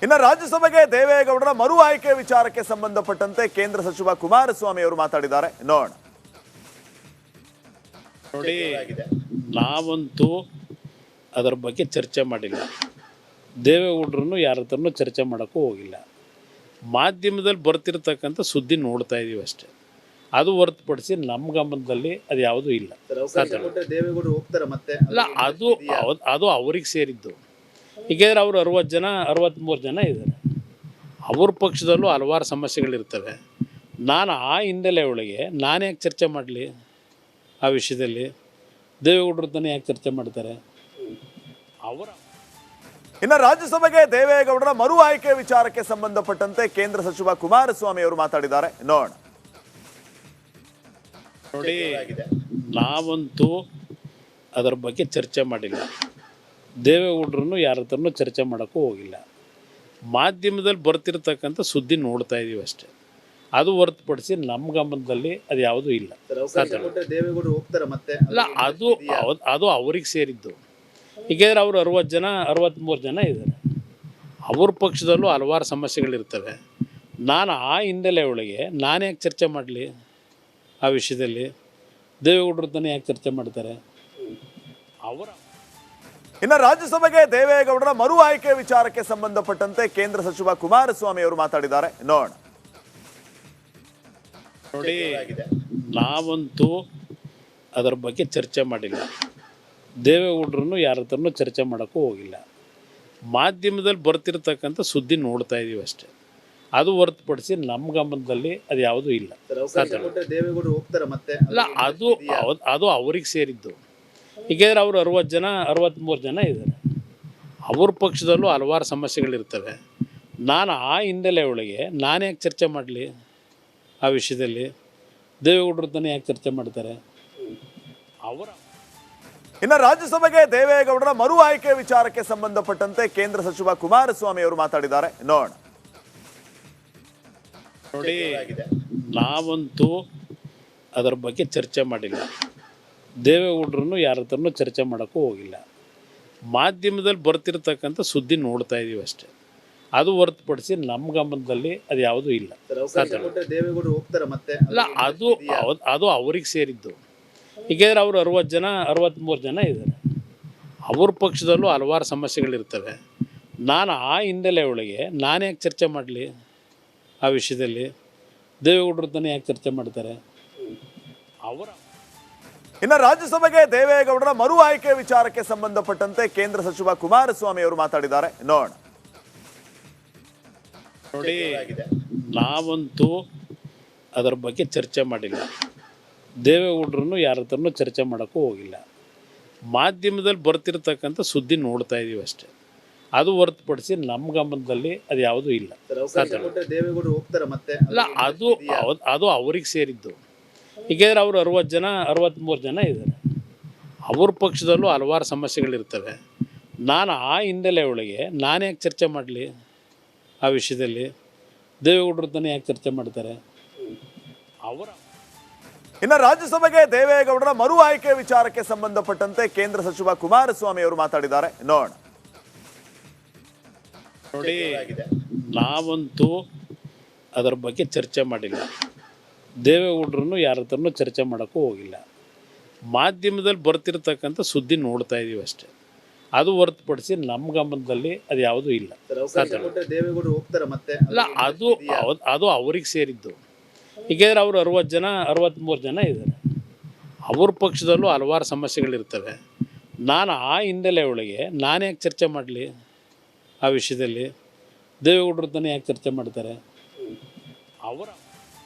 ಇನ್ನು ರಾಜ್ಯಸಭೆಗೆ ದೇವೇಗೌಡರ ಮರು ಆಯ್ಕೆ ವಿಚಾರಕ್ಕೆ ಸಂಬಂಧಪಟ್ಟಂತೆ ಕೇಂದ್ರ ಸಚಿವ ಕುಮಾರಸ್ವಾಮಿ ಅವರು ಮಾತಾಡಿದ್ದಾರೆ. ನೋಡೋಣ. ನೋಡಿ, ನಾವಂತೂ ಅದರ ಬಗ್ಗೆ ಚರ್ಚೆ ಮಾಡಿಲ್ಲ. ದೇವೇಗೌಡರನ್ನು ಯಾರ ಹತ್ರನೂ ಚರ್ಚೆ ಮಾಡೋಕ್ಕೂ ಹೋಗಿಲ್ಲ. ಮಾಧ್ಯಮದಲ್ಲಿ ಬರ್ತಿರ್ತಕ್ಕಂಥ ಸುದ್ದಿ ನೋಡ್ತಾ ಇದ್ದೀವಿ ಅಷ್ಟೇ. ಅದು ಹೊರತುಪಡಿಸಿ ನಮ್ಮ ಗಮನದಲ್ಲಿ ಅದು ಯಾವುದೂ ಇಲ್ಲ. ದೇವೇಗೌಡರು ಹೋಗ್ತಾರೆ ಮತ್ತೆ ಅಲ್ಲ, ಅದು ಅವ್ರಿಗೆ ಸೇರಿದ್ದು. ಹೀಗಾದ್ರೆ ಅವರು 60 ಜನ 63 ಜನ ಇದ್ದಾರೆ. ಅವ್ರ ಪಕ್ಷದಲ್ಲೂ ಹಲವಾರು ಸಮಸ್ಯೆಗಳಿರ್ತವೆ. ನಾನು ಆ ಹಿನ್ನೆಲೆ ಒಳಗೆ ನಾನು ಯಾಕೆ ಚರ್ಚೆ ಮಾಡಲಿ ಆ ವಿಷಯದಲ್ಲಿ? ದೇವೇಗೌಡರು ತಾನೇ ಯಾಕೆ ಚರ್ಚೆ ಮಾಡ್ತಾರೆ ಅವರ. ಇನ್ನು ರಾಜ್ಯಸಭೆಗೆ ದೇವೇಗೌಡರ ಮರು ಆಯ್ಕೆ ವಿಚಾರಕ್ಕೆ ಸಂಬಂಧಪಟ್ಟಂತೆ ಕೇಂದ್ರ ಸಚಿವ ಕುಮಾರಸ್ವಾಮಿ ಅವರು ಮಾತಾಡಿದ್ದಾರೆ. ನೋಡೋಣ. ನೋಡಿ, ನಾವಂತೂ ಅದರ ಬಗ್ಗೆ ಚರ್ಚೆ ಮಾಡಿಲ್ಲ. ದೇವೇಗೌಡರನ್ನು ಯಾರ ಹತ್ರನೂ ಚರ್ಚೆ ಮಾಡೋಕ್ಕೂ ಹೋಗಿಲ್ಲ. ಮಾಧ್ಯಮದಲ್ಲಿ ಬರ್ತಿರ್ತಕ್ಕಂಥ ಸುದ್ದಿ ನೋಡ್ತಾ ಇದ್ದೀವಿ ಅಷ್ಟೇ. ಅದು ಹೊರತುಪಡಿಸಿ ನಮ್ಮ ಗಮನದಲ್ಲಿ ಅದು ಯಾವುದೂ ಇಲ್ಲ. ದೇವೇಗೌಡರು ಹೋಗ್ತಾರೆ ಮತ್ತೆ ಅಲ್ಲ, ಅದು ಅವ್ರಿಗೆ ಸೇರಿದ್ದು. ಹೀಗಾದ್ರೆ ಅವರು 60 ಜನ 63 ಜನ ಇದ್ದಾರೆ. ಅವ್ರ ಪಕ್ಷದಲ್ಲೂ ಹಲವಾರು ಸಮಸ್ಯೆಗಳಿರ್ತವೆ. ನಾನು ಆ ಹಿನ್ನೆಲೆ ಒಳಗೆ ನಾನು ಯಾಕೆ ಚರ್ಚೆ ಮಾಡಲಿ ಆ ವಿಷಯದಲ್ಲಿ? ದೇವೇಗೌಡರು ತಾನೇ ಯಾಕೆ ಚರ್ಚೆ ಮಾಡ್ತಾರೆ ಅವರ. ಇನ್ನು ರಾಜ್ಯಸಭೆಗೆ ದೇವೇಗೌಡರ ಮರು ಆಯ್ಕೆ ವಿಚಾರಕ್ಕೆ ಸಂಬಂಧಪಟ್ಟಂತೆ ಕೇಂದ್ರ ಸಚಿವ ಕುಮಾರಸ್ವಾಮಿ ಅವರು ಮಾತಾಡಿದ್ದಾರೆ. ನೋಡೋಣ. ನೋಡಿ, ನಾವಂತೂ ಅದರ ಬಗ್ಗೆ ಚರ್ಚೆ ಮಾಡಿಲ್ಲ. ದೇವೇಗೌಡರನ್ನು ಯಾರ ಹತ್ರನೂ ಚರ್ಚೆ ಮಾಡೋಕ್ಕೂ ಹೋಗಿಲ್ಲ. ಮಾಧ್ಯಮದಲ್ಲಿ ಬರ್ತಿರ್ತಕ್ಕಂಥ ಸುದ್ದಿ ನೋಡ್ತಾ ಇದ್ದೀವಿ ಅಷ್ಟೇ. ಅದು ಹೊರತುಪಡಿಸಿ ನಮ್ಮ ಗಮನದಲ್ಲಿ ಅದು ಯಾವುದೂ ಇಲ್ಲ. ದೇವೇಗೌಡರು ಹೋಗ್ತಾರೆ ಮತ್ತೆ ಅಲ್ಲ, ಅದು ಅವ್ರಿಗೆ ಸೇರಿದ್ದು. ಹೀಗಾದ್ರೆ ಅವರು 60 ಜನ 63 ಜನ ಇದ್ದಾರೆ. ಅವ್ರ ಪಕ್ಷದಲ್ಲೂ ಹಲವಾರು ಸಮಸ್ಯೆಗಳಿರ್ತವೆ. ನಾನು ಆ ಹಿನ್ನೆಲೆ ಒಳಗೆ ನಾನು ಯಾಕೆ ಚರ್ಚೆ ಮಾಡಲಿ ಆ ವಿಷಯದಲ್ಲಿ? ದೇವೇಗೌಡರು ತಾನೇ ಯಾಕೆ ಚರ್ಚೆ ಮಾಡ್ತಾರೆ ಅವರ. ಇನ್ನು ರಾಜ್ಯಸಭೆಗೆ ದೇವೇಗೌಡರ ಮರು ಆಯ್ಕೆ ವಿಚಾರಕ್ಕೆ ಸಂಬಂಧಪಟ್ಟಂತೆ ಕೇಂದ್ರ ಸಚಿವ ಕುಮಾರಸ್ವಾಮಿ ಅವರು ಮಾತಾಡಿದ್ದಾರೆ. ನೋಡೋಣ. ನೋಡಿ, ನಾವಂತೂ ಅದರ ಬಗ್ಗೆ ಚರ್ಚೆ ಮಾಡಿಲ್ಲ. ದೇವೇಗೌಡರನ್ನು ಯಾರ ಹತ್ರನೂ ಚರ್ಚೆ ಮಾಡೋಕ್ಕೂ ಹೋಗಿಲ್ಲ. ಮಾಧ್ಯಮದಲ್ಲಿ ಬರ್ತಿರ್ತಕ್ಕಂಥ ಸುದ್ದಿ ನೋಡ್ತಾ ಇದ್ದೀವಿ ಅಷ್ಟೇ. ಅದು ಹೊರತುಪಡಿಸಿ ನಮ್ಮ ಗಮನದಲ್ಲಿ ಅದು ಯಾವುದೂ ಇಲ್ಲ. ದೇವೇಗೌಡರು ಹೋಗ್ತಾರೆ ಮತ್ತೆ ಅಲ್ಲ, ಅದು ಅವ್ರಿಗೆ ಸೇರಿದ್ದು. ಹೀಗಾದ್ರೆ ಅವರು 60 ಜನ 63 ಜನ ಇದ್ದಾರೆ. ಅವ್ರ ಪಕ್ಷದಲ್ಲೂ ಹಲವಾರು ಸಮಸ್ಯೆಗಳಿರ್ತವೆ. ನಾನು ಆ ಹಿನ್ನೆಲೆ ಒಳಗೆ ನಾನು ಯಾಕೆ ಚರ್ಚೆ ಮಾಡಲಿ ಆ ವಿಷಯದಲ್ಲಿ? ದೇವೇಗೌಡರು ತಾನೇ ಯಾಕೆ ಚರ್ಚೆ ಮಾಡ್ತಾರೆ ಅವರ. ಇನ್ನು ರಾಜ್ಯಸಭೆಗೆ ದೇವೇಗೌಡರ ಮರು ಆಯ್ಕೆ ವಿಚಾರಕ್ಕೆ ಸಂಬಂಧಪಟ್ಟಂತೆ ಕೇಂದ್ರ ಸಚಿವ ಕುಮಾರಸ್ವಾಮಿ ಅವರು ಮಾತಾಡಿದ್ದಾರೆ. ನೋಡೋಣ. ನೋಡಿ, ನಾವಂತೂ ಅದರ ಬಗ್ಗೆ ಚರ್ಚೆ ಮಾಡಿಲ್ಲ. ದೇವೇಗೌಡರನ್ನು ಯಾರ ಹತ್ರನೂ ಚರ್ಚೆ ಮಾಡೋಕ್ಕೂ ಹೋಗಿಲ್ಲ. ಮಾಧ್ಯಮದಲ್ಲಿ ಬರ್ತಿರ್ತಕ್ಕಂಥ ಸುದ್ದಿ ನೋಡ್ತಾ ಇದ್ದೀವಿ ಅಷ್ಟೇ. ಅದು ಹೊರತುಪಡಿಸಿ ನಮ್ಮ ಗಮನದಲ್ಲಿ ಅದು ಯಾವುದೂ ಇಲ್ಲ. ದೇವೇಗೌಡರು ಹೋಗ್ತಾರೆ ಮತ್ತೆ ಅಲ್ಲ, ಅದು ಅವ್ರಿಗೆ ಸೇರಿದ್ದು. ಹೀಗಾದ್ರೆ ಅವರು 60 ಜನ 63 ಜನ ಇದ್ದಾರೆ. ಅವ್ರ ಪಕ್ಷದಲ್ಲೂ ಹಲವಾರು ಸಮಸ್ಯೆಗಳಿರ್ತವೆ. ನಾನು ಆ ಹಿನ್ನೆಲೆ ಒಳಗೆ ನಾನು ಯಾಕೆ ಚರ್ಚೆ ಮಾಡಲಿ ಆ ವಿಷಯದಲ್ಲಿ? ದೇವೇಗೌಡರು ತಾನೇ ಯಾಕೆ ಚರ್ಚೆ ಮಾಡ್ತಾರೆ ಅವರ. ಇನ್ನು ರಾಜ್ಯಸಭೆಗೆ ದೇವೇಗೌಡರ ಮರು ಆಯ್ಕೆ ವಿಚಾರಕ್ಕೆ ಸಂಬಂಧಪಟ್ಟಂತೆ ಕೇಂದ್ರ ಸಚಿವ ಕುಮಾರಸ್ವಾಮಿ ಅವರು ಮಾತಾಡಿದ್ದಾರೆ. ನೋಡೋಣ. ನೋಡಿ, ನಾವಂತೂ ಅದರ ಬಗ್ಗೆ ಚರ್ಚೆ ಮಾಡಿಲ್ಲ. ದೇವೇಗೌಡರನ್ನು ಯಾರ ಹತ್ರನೂ ಚರ್ಚೆ ಮಾಡೋಕ್ಕೂ ಹೋಗಿಲ್ಲ. ಮಾಧ್ಯಮದಲ್ಲಿ ಬರ್ತಿರ್ತಕ್ಕಂಥ ಸುದ್ದಿ ನೋಡ್ತಾ ಇದ್ದೀವಿ ಅಷ್ಟೇ. ಅದು ಹೊರತುಪಡಿಸಿ ನಮ್ಮ ಗಮನದಲ್ಲಿ ಅದು ಯಾವುದೂ ಇಲ್ಲ. ದೇವೇಗೌಡರು ಹೋಗ್ತಾರೆ ಮತ್ತೆ ಅಲ್ಲ, ಅದು ಅವ್ರಿಗೆ ಸೇರಿದ್ದು. ಹೀಗಾದ್ರೆ ಅವರು 60 ಜನ 63 ಜನ ಇದ್ದಾರೆ. ಅವ್ರ ಪಕ್ಷದಲ್ಲೂ ಹಲವಾರು ಸಮಸ್ಯೆಗಳಿರ್ತವೆ. ನಾನು ಆ ಹಿನ್ನೆಲೆ ಒಳಗೆ ನಾನು ಯಾಕೆ ಚರ್ಚೆ ಮಾಡಲಿ ಆ ವಿಷಯದಲ್ಲಿ? ದೇವೇಗೌಡರು ತಾನೇ ಯಾಕೆ ಚರ್ಚೆ ಮಾಡ್ತಾರೆ ಅವರ.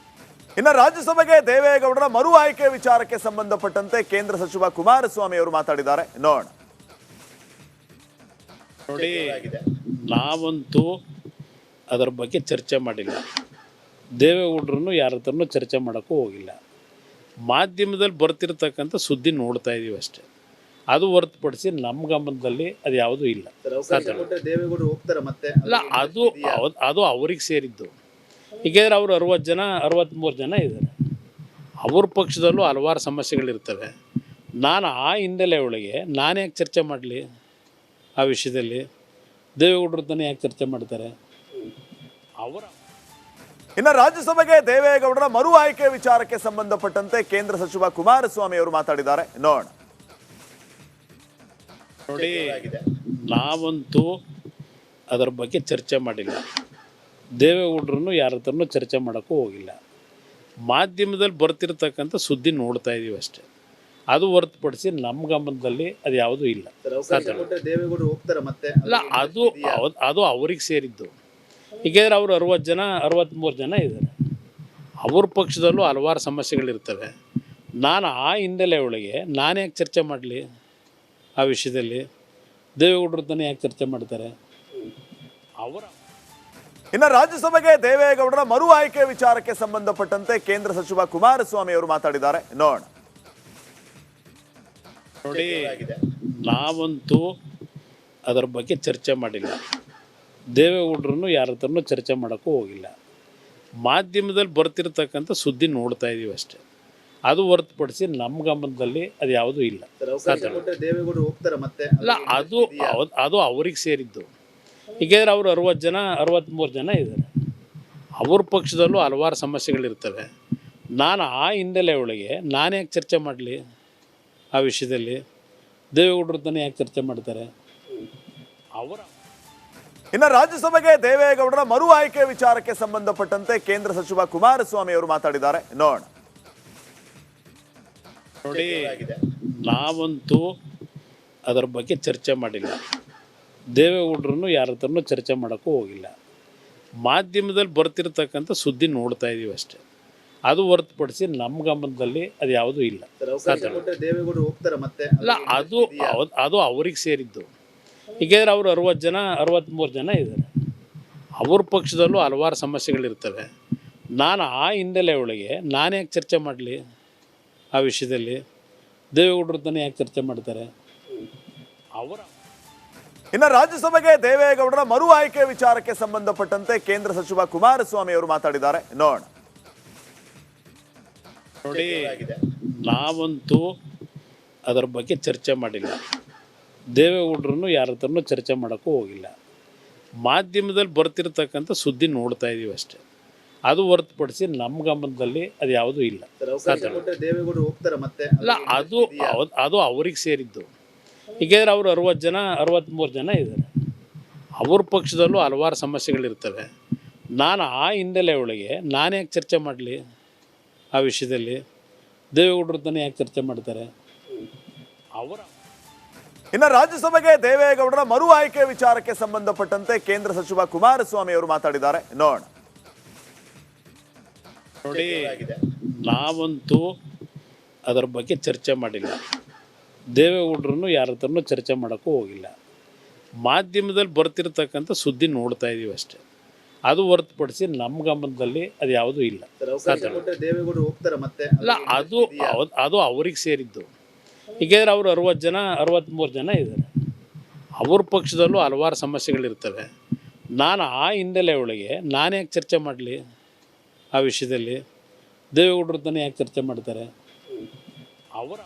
ಇನ್ನು ರಾಜ್ಯಸಭೆಗೆ ದೇವೇಗೌಡರ ಮರು ಆಯ್ಕೆ ವಿಚಾರಕ್ಕೆ ಸಂಬಂಧಪಟ್ಟಂತೆ ಕೇಂದ್ರ ಸಚಿವ ಕುಮಾರಸ್ವಾಮಿ ಅವರು ಮಾತಾಡಿದ್ದಾರೆ. ನೋಡೋಣ. ನೋಡಿ, ನಾವಂತೂ ಅದರ ಬಗ್ಗೆ ಚರ್ಚೆ ಮಾಡಿಲ್ಲ. ದೇವೇಗೌಡರನ್ನು ಯಾರ ಹತ್ರನೂ ಚರ್ಚೆ ಮಾಡೋಕ್ಕೂ ಹೋಗಿಲ್ಲ. ಮಾಧ್ಯಮದಲ್ಲಿ ಬರ್ತಿರ್ತಕ್ಕಂಥ ಸುದ್ದಿ ನೋಡ್ತಾ ಇದ್ದೀವಿ ಅಷ್ಟೇ. ಅದು ಹೊರತುಪಡಿಸಿ ನಮ್ಮ ಗಮನದಲ್ಲಿ ಅದು ಯಾವುದೂ ಇಲ್ಲ. ದೇವೇಗೌಡರು ಹೋಗ್ತಾರೆ ಮತ್ತೆ ಅಲ್ಲ, ಅದು ಅವ್ರಿಗೆ ಸೇರಿದ್ದು. ಹೀಗಾದ್ರೆ ಅವರು 60 ಜನ 63 ಜನ ಇದ್ದಾರೆ. ಅವ್ರ ಪಕ್ಷದಲ್ಲೂ ಹಲವಾರು ಸಮಸ್ಯೆಗಳಿರ್ತವೆ. ನಾನು ಆ ಹಿನ್ನೆಲೆ ಒಳಗೆ ನಾನು ಯಾಕೆ ಚರ್ಚೆ ಮಾಡಲಿ ಆ ವಿಷಯದಲ್ಲಿ? ದೇವೇಗೌಡರ ತಾನೇ ಯಾಕೆ ಚರ್ಚೆ ಮಾಡ್ತಾರೆ? ಅವರ ಇನ್ನು ರಾಜ್ಯಸಭೆಗೆ ದೇವೇಗೌಡರ ಮರು ಆಯ್ಕೆ ವಿಚಾರಕ್ಕೆ ಸಂಬಂಧಪಟ್ಟಂತೆ ಕೇಂದ್ರ ಸಚಿವ ಕುಮಾರಸ್ವಾಮಿ ಅವರು ಮಾತಾಡಿದ್ದಾರೆ. ನೋಡೋಣ. ನೋಡಿ, ನಾವಂತೂ ಅದರ ಬಗ್ಗೆ ಚರ್ಚೆ ಮಾಡಿಲ್ಲ. ದೇವೇಗೌಡರನ್ನು ಯಾರ ಹತ್ರನೂ ಚರ್ಚೆ ಮಾಡೋಕ್ಕೂ ಹೋಗಿಲ್ಲ. ಮಾಧ್ಯಮದಲ್ಲಿ ಬರ್ತಿರ್ತಕ್ಕಂಥ ಸುದ್ದಿ ನೋಡ್ತಾ ಇದ್ದೀವಿ ಅಷ್ಟೇ. ಅದು ಹೊರತುಪಡಿಸಿ ನಮ್ಮ ಗಮನದಲ್ಲಿ ಅದು ಯಾವುದೂ ಇಲ್ಲ. ದೇವೇಗೌಡರು ಹೋಗ್ತಾರೆ ಮತ್ತೆ ಅಲ್ಲ, ಅದು ಅವ್ರಿಗೆ ಸೇರಿದ್ದು. ಏಕೆಂದರೆ ಅವರು 63 ಜನ ಇದ್ದಾರೆ. ಅವ್ರ ಪಕ್ಷದಲ್ಲೂ ಹಲವಾರು ಸಮಸ್ಯೆಗಳಿರ್ತವೆ. ನಾನು ಆ ಹಿನ್ನೆಲೆ ಒಳಗೆ ನಾನು ಯಾಕೆ ಚರ್ಚೆ ಮಾಡಲಿ ಆ ವಿಷಯದಲ್ಲಿ? ದೇವೇಗೌಡರು ತಾನೇ ಯಾಕೆ ಚರ್ಚೆ ಮಾಡ್ತಾರೆ? ಅವರ ಇನ್ನು ರಾಜ್ಯಸಭೆಗೆ ದೇವೇಗೌಡರ ಮರು ಆಯ್ಕೆ ವಿಚಾರಕ್ಕೆ ಸಂಬಂಧಪಟ್ಟಂತೆ ಕೇಂದ್ರ ಸಚಿವ ಕುಮಾರಸ್ವಾಮಿ ಅವರು ಮಾತಾಡಿದ್ದಾರೆ. ನೋಡೋಣ. ನೋಡಿ, ನಾವಂತೂ ಅದರ ಬಗ್ಗೆ ಚರ್ಚೆ ಮಾಡಿಲ್ಲ. ದೇವೇಗೌಡರನ್ನು ಯಾರ ಹತ್ರನೂ ಚರ್ಚೆ ಮಾಡೋಕ್ಕೂ ಹೋಗಿಲ್ಲ. ಮಾಧ್ಯಮದಲ್ಲಿ ಬರ್ತಿರ್ತಕ್ಕಂಥ ಸುದ್ದಿ ನೋಡ್ತಾ ಇದ್ದೀವಿ ಅಷ್ಟೇ. ಅದು ಹೊರತುಪಡಿಸಿ ನಮ್ಮ ಗಮನದಲ್ಲಿ ಅದು ಯಾವುದೂ ಇಲ್ಲ. ದೇವೇಗೌಡರು ಹೋಗ್ತಾರೆ ಮತ್ತೆ ಅಲ್ಲ, ಅದು ಅವ್ರಿಗೆ ಸೇರಿದ್ದು. ಏಕೆಂದರೆ ಅವರು 63 ಜನ ಇದ್ದಾರೆ. ಅವ್ರ ಪಕ್ಷದಲ್ಲೂ ಹಲವಾರು ಸಮಸ್ಯೆಗಳಿರ್ತವೆ. ನಾನು ಆ ಹಿನ್ನೆಲೆ ಒಳಗೆ ನಾನು ಯಾಕೆ ಚರ್ಚೆ ಮಾಡಲಿ ಆ ವಿಷಯದಲ್ಲಿ? ದೇವೇಗೌಡರು ತಾನೇ ಯಾಕೆ ಚರ್ಚೆ ಮಾಡ್ತಾರೆ? ಅವರ ಇನ್ನು ರಾಜ್ಯಸಭೆಗೆ ದೇವೇಗೌಡರ ಮರು ಆಯ್ಕೆ ವಿಚಾರಕ್ಕೆ ಸಂಬಂಧಪಟ್ಟಂತೆ ಕೇಂದ್ರ ಸಚಿವ ಕುಮಾರಸ್ವಾಮಿ ಅವರು ಮಾತಾಡಿದ್ದಾರೆ. ನೋಡೋಣ. ನೋಡಿ, ನಾವಂತೂ ಅದರ ಬಗ್ಗೆ ಚರ್ಚೆ ಮಾಡಿಲ್ಲ. ದೇವೇಗೌಡರನ್ನು ಯಾರ ಹತ್ರನೂ ಚರ್ಚೆ ಮಾಡೋಕ್ಕೂ ಹೋಗಿಲ್ಲ. ಮಾಧ್ಯಮದಲ್ಲಿ ಬರ್ತಿರ್ತಕ್ಕಂಥ ಸುದ್ದಿ ನೋಡ್ತಾ ಇದ್ದೀವಿ ಅಷ್ಟೇ. ಅದು ಹೊರತುಪಡಿಸಿ ನಮ್ಮ ಗಮನದಲ್ಲಿ ಅದು ಯಾವುದೂ ಇಲ್ಲ. ದೇವೇಗೌಡರು ಹೋಗ್ತಾರೆ ಮತ್ತೆ ಅಲ್ಲ, ಅದು ಅವ್ರಿಗೆ ಸೇರಿದ್ದು. ಏಕೆಂದರೆ ಅವರು 63 ಜನ ಇದ್ದಾರೆ. ಅವ್ರ ಪಕ್ಷದಲ್ಲೂ ಹಲವಾರು ಸಮಸ್ಯೆಗಳಿರ್ತವೆ. ನಾನು ಆ ಹಿನ್ನೆಲೆ ಒಳಗೆ ನಾನು ಯಾಕೆ ಚರ್ಚೆ ಮಾಡಲಿ ಆ ವಿಷಯದಲ್ಲಿ? ದೇವೇಗೌಡರು ತಾನೇ ಯಾಕೆ ಚರ್ಚೆ ಮಾಡ್ತಾರೆ? ಅವರ ಇನ್ನು ರಾಜ್ಯಸಭೆಗೆ ದೇವೇಗೌಡರ ಮರು ಆಯ್ಕೆ ವಿಚಾರಕ್ಕೆ ಸಂಬಂಧಪಟ್ಟಂತೆ ಕೇಂದ್ರ ಸಚಿವ ಕುಮಾರಸ್ವಾಮಿ ಅವರು ಮಾತಾಡಿದ್ದಾರೆ. ನೋಡೋಣ. ನೋಡಿ, ನಾವಂತೂ ಅದರ ಬಗ್ಗೆ ಚರ್ಚೆ ಮಾಡಿಲ್ಲ. ದೇವೇಗೌಡರನ್ನು ಯಾರ ಹತ್ರನೂ ಚರ್ಚೆ ಮಾಡೋಕ್ಕೂ ಹೋಗಿಲ್ಲ. ಮಾಧ್ಯಮದಲ್ಲಿ ಬರ್ತಿರ್ತಕ್ಕಂಥ ಸುದ್ದಿ ನೋಡ್ತಾ ಇದ್ದೀವಿ ಅಷ್ಟೇ. ಅದು ಹೊರತುಪಡಿಸಿ ನಮ್ಮ ಗಮನದಲ್ಲಿ ಅದು ಯಾವುದೂ ಇಲ್ಲ. ದೇವೇಗೌಡರು ಹೋಗ್ತಾರೆ ಮತ್ತೆ ಅಲ್ಲ, ಅದು ಅವ್ರಿಗೆ ಸೇರಿದ್ದು. ಏಕೆಂದರೆ ಅವರು 63 ಜನ ಇದ್ದಾರೆ. ಅವ್ರ ಪಕ್ಷದಲ್ಲೂ ಹಲವಾರು ಸಮಸ್ಯೆಗಳಿರ್ತವೆ. ನಾನು ಆ ಹಿನ್ನೆಲೆ ಒಳಗೆ ನಾನು ಯಾಕೆ ಚರ್ಚೆ ಮಾಡಲಿ ಆ ವಿಷಯದಲ್ಲಿ? ದೇವೇಗೌಡರು ತಾನೇ ಯಾಕೆ ಚರ್ಚೆ ಮಾಡ್ತಾರೆ? ಅವರ ಇನ್ನು ರಾಜ್ಯಸಭೆಗೆ ದೇವೇಗೌಡರ ಮರು ಆಯ್ಕೆ ವಿಚಾರಕ್ಕೆ ಸಂಬಂಧಪಟ್ಟಂತೆ ಕೇಂದ್ರ ಸಚಿವ ಕುಮಾರಸ್ವಾಮಿ ಅವರು ಮಾತಾಡಿದ್ದಾರೆ. ನೋಡೋಣ. ನೋಡಿ, ನಾವಂತೂ ಅದರ ಬಗ್ಗೆ ಚರ್ಚೆ ಮಾಡಿಲ್ಲ. ದೇವೇಗೌಡರನ್ನು ಯಾರ ಹತ್ರನೂ ಚರ್ಚೆ ಮಾಡೋಕ್ಕೂ ಹೋಗಿಲ್ಲ. ಮಾಧ್ಯಮದಲ್ಲಿ ಬರ್ತಿರ್ತಕ್ಕಂಥ ಸುದ್ದಿ ನೋಡ್ತಾ ಇದ್ದೀವಿ ಅಷ್ಟೇ. ಅದು ಹೊರತುಪಡಿಸಿ ನಮ್ಮ ಗಮನದಲ್ಲಿ ಅದು ಯಾವುದೂ ಇಲ್ಲ. ದೇವೇಗೌಡರು ಹೋಗ್ತಾರೆ ಮತ್ತೆ ಅಲ್ಲ, ಅದು ಅವ್ರಿಗೆ ಸೇರಿದ್ದು. ಏಕೆಂದರೆ ಅವರು 63 ಜನ ಇದ್ದಾರೆ. ಅವ್ರ ಪಕ್ಷದಲ್ಲೂ ಹಲವಾರು ಸಮಸ್ಯೆಗಳಿರ್ತವೆ. ನಾನು ಆ ಹಿನ್ನೆಲೆ ಒಳಗೆ ನಾನು ಯಾಕೆ ಚರ್ಚೆ ಮಾಡಲಿ ಆ ವಿಷಯದಲ್ಲಿ? ದೇವೇಗೌಡರು ತಾನೇ ಯಾಕೆ ಚರ್ಚೆ ಮಾಡ್ತಾರೆ? ಅವರ